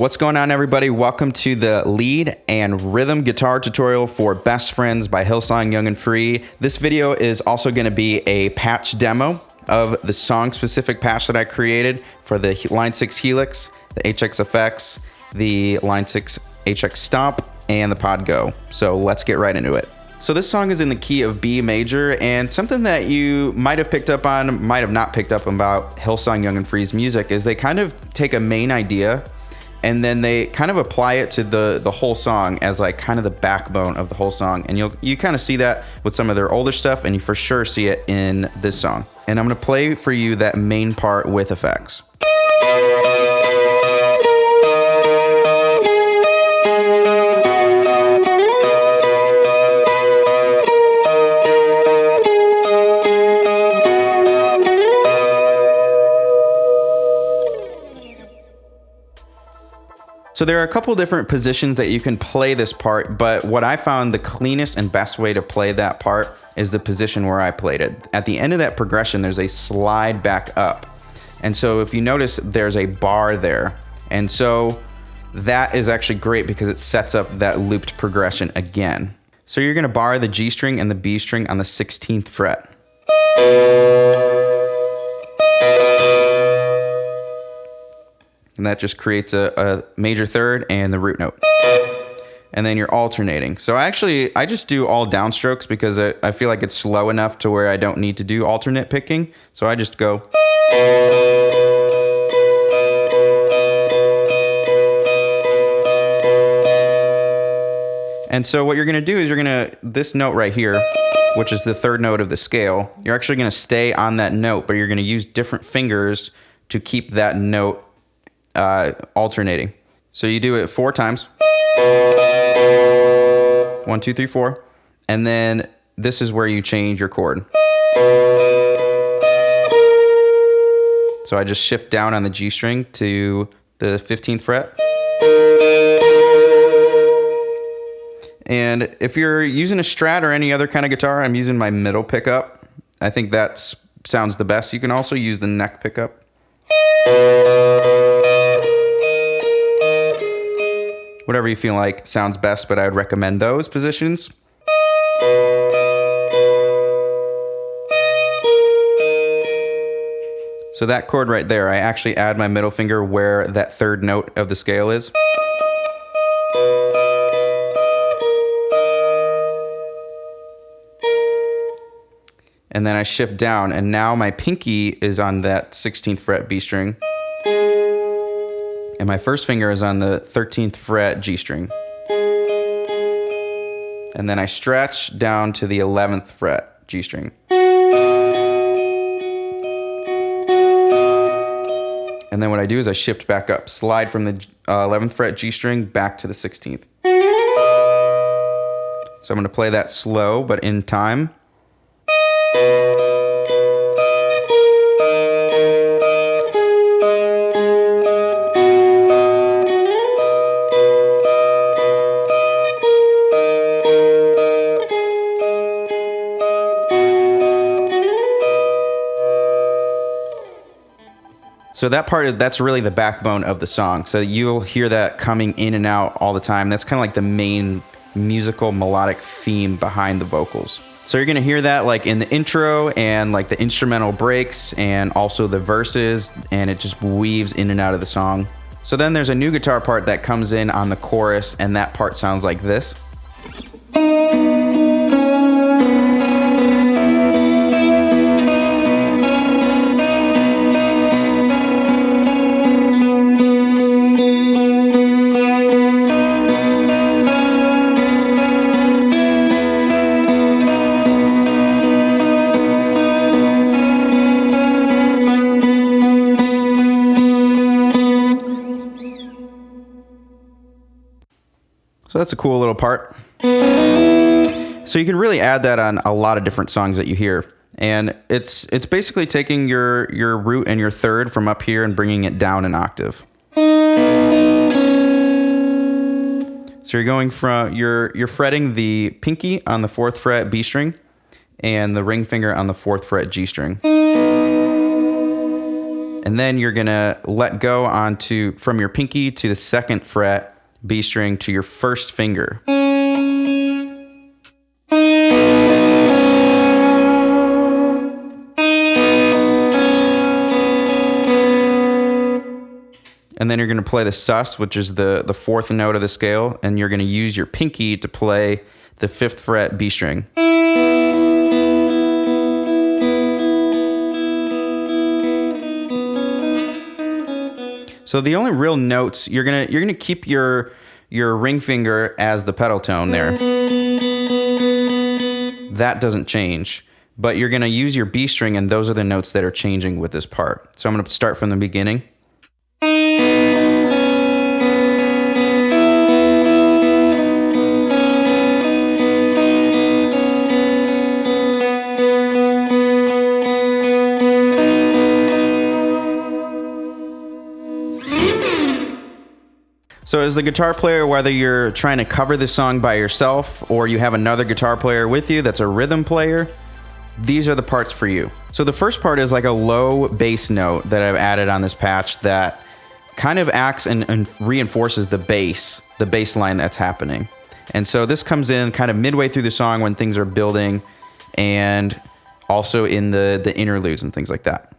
What's going on, everybody? Welcome to the lead and rhythm guitar tutorial for Best Friends by Hillsong Young and Free. This video is also going to be a patch demo of the song-specific patch that I created for the Line 6 Helix, the HXFX, the Line 6 HX Stomp, and the Pod Go. So let's get right into it. So this song is in the key of B major, and something that you might have picked up on, might have not picked up about Hillsong Young and Free's music is they kind of take a main idea and then they kind of apply it to the whole song as like kind of the backbone of the whole song. And you kind of see that with some of their older stuff, and you for sure see it in this song. And I'm gonna play for you that main part with effects. So there are a couple different positions that you can play this part, but what I found the cleanest and best way to play that part is the position where I played it. At the end of that progression, there's a slide back up. And so if you notice, there's a bar there. And so that is actually great because it sets up that looped progression again. So you're gonna bar the G string and the B string on the 16th fret. And that just creates a major third and the root note. And then you're alternating. So I just do all downstrokes because I feel like it's slow enough to where I don't need to do alternate picking. So I just go. And so what you're gonna do is this note right here, which is the third note of the scale, you're actually gonna stay on that note, but you're gonna use different fingers to keep that note alternating. So you do it 4 times. 1, 2, 3, 4. And then this is where you change your chord. So I just shift down on the G string to the 15th fret. And if you're using a Strat or any other kind of guitar, I'm using my middle pickup. I think that sounds the best. You can also use the neck pickup. Whatever you feel like sounds best, but I would recommend those positions. So that chord right there, I actually add my middle finger where that third note of the scale is. And then I shift down, and now my pinky is on that 16th fret B string. And my first finger is on the 13th fret G string. And then I stretch down to the 11th fret G string. And then what I do is I shift back up, slide from the 11th fret G string back to the 16th. So I'm gonna play that slow, but in time. So that part, that's really the backbone of the song. So you'll hear that coming in and out all the time. That's kind of like the main musical melodic theme behind the vocals. So you're gonna hear that like in the intro and like the instrumental breaks and also the verses, and it just weaves in and out of the song. So then there's a new guitar part that comes in on the chorus, and that part sounds like this. So that's a cool little part. So you can really add that on a lot of different songs that you hear. And it's basically taking your root and your third from up here and bringing it down an octave. So you're going from, you're fretting the pinky on the 4th fret B string and the ring finger on the 4th fret G string. And then you're gonna let go from your pinky to the 2nd fret B string to your 1st finger. And then you're gonna play the sus, which is the 4th note of the scale, and you're gonna use your pinky to play the 5th fret B string. So the only real notes, you're gonna keep your ring finger as the pedal tone there. That doesn't change, but you're gonna use your B string, and those are the notes that are changing with this part. So I'm gonna start from the beginning. So as the guitar player, whether you're trying to cover this song by yourself or you have another guitar player with you that's a rhythm player, these are the parts for you. So the first part is like a low bass note that I've added on this patch that kind of acts and reinforces the bass line that's happening. And so this comes in kind of midway through the song when things are building, and also in the interludes and things like that.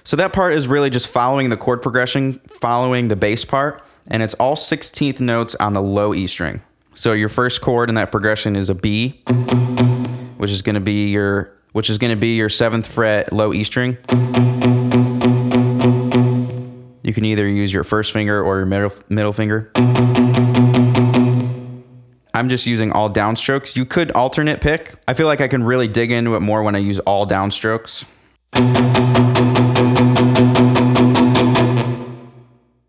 So that part is really just following the chord progression, following the bass part, and it's all 16th notes on the low E string. So your first chord in that progression is a B, which is going to be your 7th fret low E string. You can either use your 1st finger or your middle finger. I'm just using all downstrokes. You could alternate pick. I feel like I can really dig into it more when I use all downstrokes.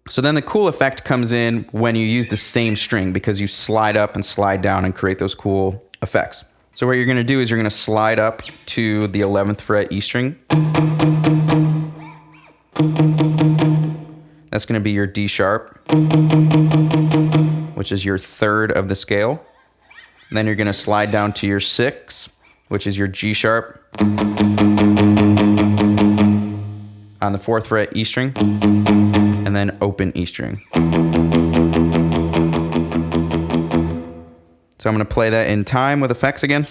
So then the cool effect comes in when you use the same string, because you slide up and slide down and create those cool effects. So what you're going to do is you're going to slide up to the 11th fret E string. That's going to be your D sharp, which is your 3rd of the scale. And then you're going to slide down to your 6, which is your G sharp on the 4th fret E string, and then open E string. So I'm going to play that in time with effects again.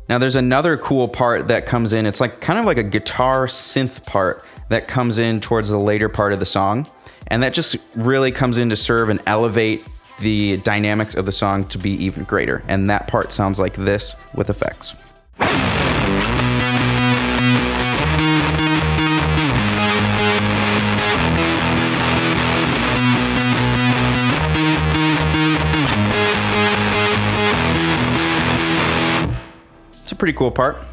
Now there's another cool part that comes in. It's like kind of like a guitar synth part that comes in towards the later part of the song. And that just really comes in to serve and elevate the dynamics of the song to be even greater. And that part sounds like this with effects. It's a pretty cool part.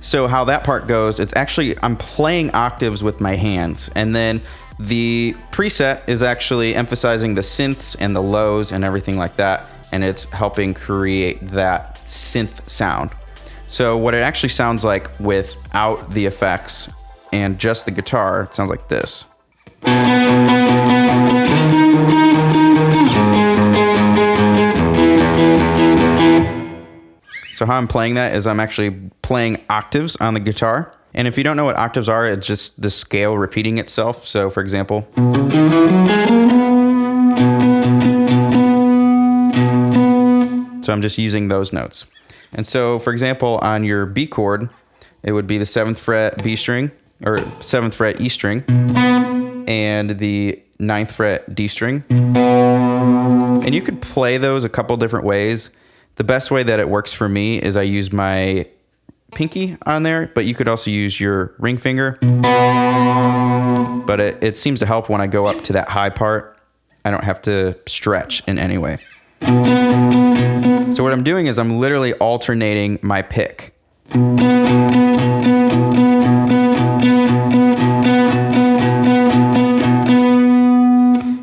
So how that part goes, it's actually, I'm playing octaves with my hands, and then the preset is actually emphasizing the synths and the lows and everything like that, and it's helping create that synth sound. So what it actually sounds like without the effects and just the guitar, it sounds like this. So how I'm playing that is I'm actually playing octaves on the guitar. And if you don't know what octaves are, it's just the scale repeating itself. So for example, so I'm just using those notes. And so for example, on your B chord, it would be the 7th fret B string, or 7th fret E string, and the 9th fret D string. And you could play those a couple different ways. The best way that it works for me is I use my pinky on there, but you could also use your ring finger. But it seems to help when I go up to that high part. I don't have to stretch in any way. So what I'm doing is I'm literally alternating my pick.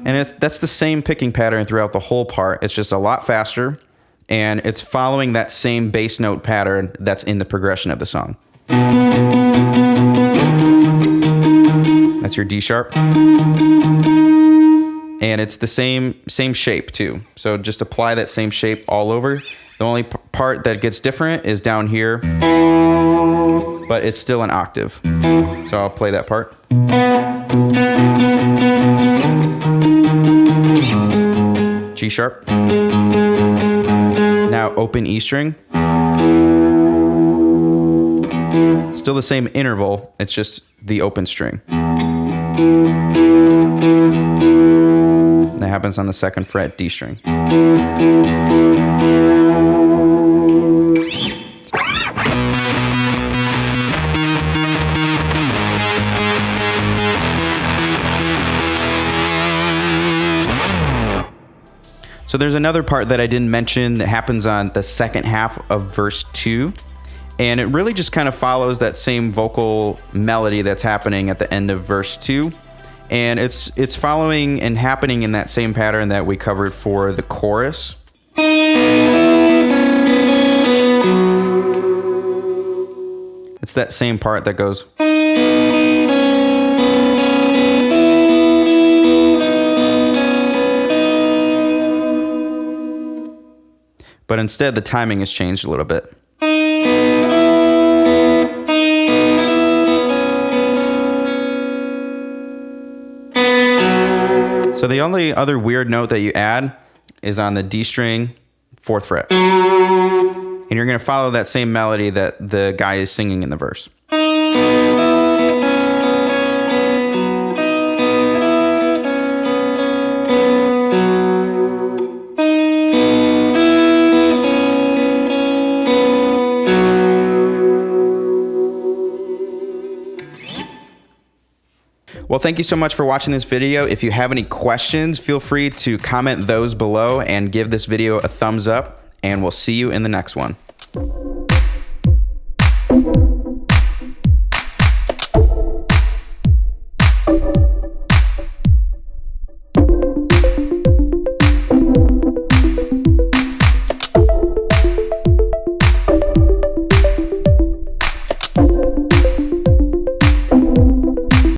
And And that's the same picking pattern throughout the whole part. It's just a lot faster, and it's following that same bass note pattern that's in the progression of the song. That's your D sharp. And it's the same shape too. So just apply that same shape all over. The only part that gets different is down here, but it's still an octave. So I'll play that part. G sharp. Now open E string. Still the same interval, it's just the open string. That happens on the 2nd fret, D string. So there's another part that I didn't mention that happens on the second half of verse 2. And it really just kind of follows that same vocal melody that's happening at the end of verse 2. And it's following and happening in that same pattern that we covered for the chorus. It's that same part that goes. But instead, the timing has changed a little bit. So the only other weird note that you add is on the D string, 4th fret. And you're going to follow that same melody that the guy is singing in the verse. Well, thank you so much for watching this video. If you have any questions, feel free to comment those below and give this video a thumbs up, and we'll see you in the next one.